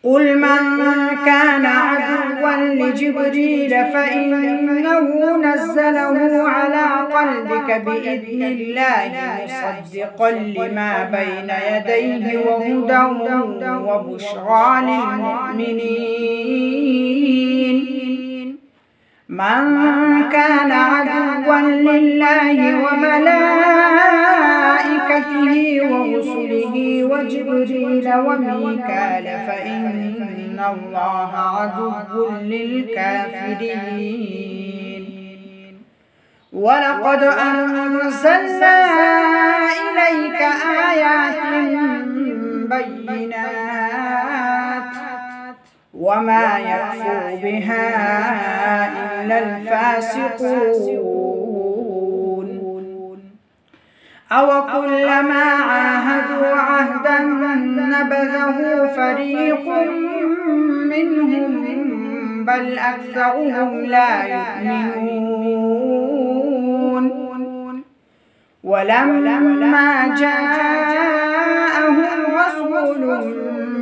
قل من كان عدوا لجبريل فإنه نزله على قلبك بإذن الله مصدقا لما بين يديه وهدى وبشرى للمؤمنين. من كان عدوا لله وملائكته ورسله وجبريل وميكال فإن الله عدو للكافرين. ولقد أنزلنا إليك آيات بينات وما يكفر بها إلا الفاسقون. أوكلما عاهدوا عهدا نبذه فريق منهم بل أكثرهم لا يؤمنون. ولما جاءهم رسول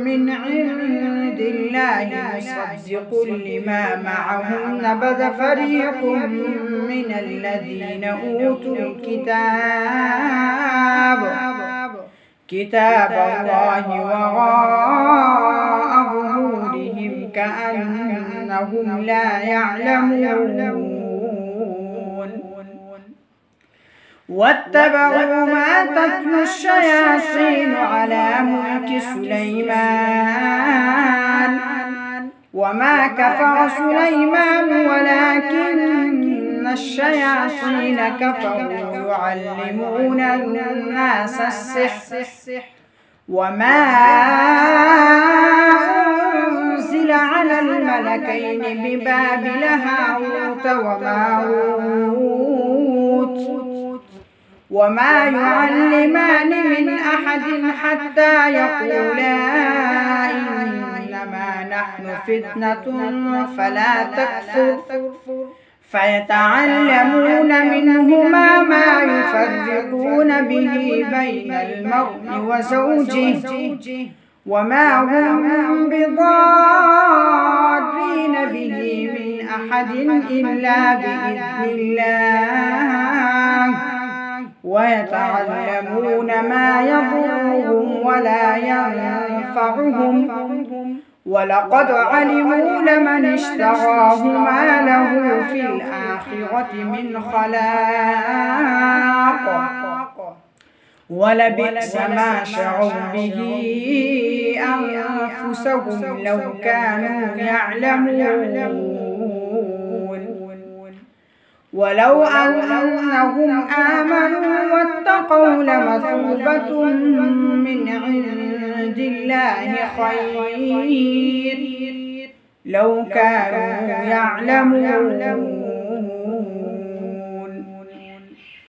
من عند الله مصدق لما معهم نبذ فريق من الذين أوتوا كتاب الله وراء ظهورهم كأنهم لا يعلمون. واتبعوا ما تتلو الشياطين على ملك سليمان وما كفر سليمان ولكن الشياطين كفروا يعلمون الناس السحر وما أنزل على الملكين ببابل هاروت وماروت وما يعلمان من أحد حتى يقولا إنما نحن فتنة فلا تكفر فيتعلمون منهما ما يفرقون به بين المرء وزوجه وما هم بضارين به من أحد إلا بإذن الله ويتعلمون ما يضرهم ولا ينفعهم ولقد علموا لمن اشتراه ما له في الآخرة من خلاق ولبئس ما شروا به أنفسهم لو كانوا يعلمون. ولو أنهم آمنوا واتقوا لمثوبة من عند الله خير لو كانوا يعلمون.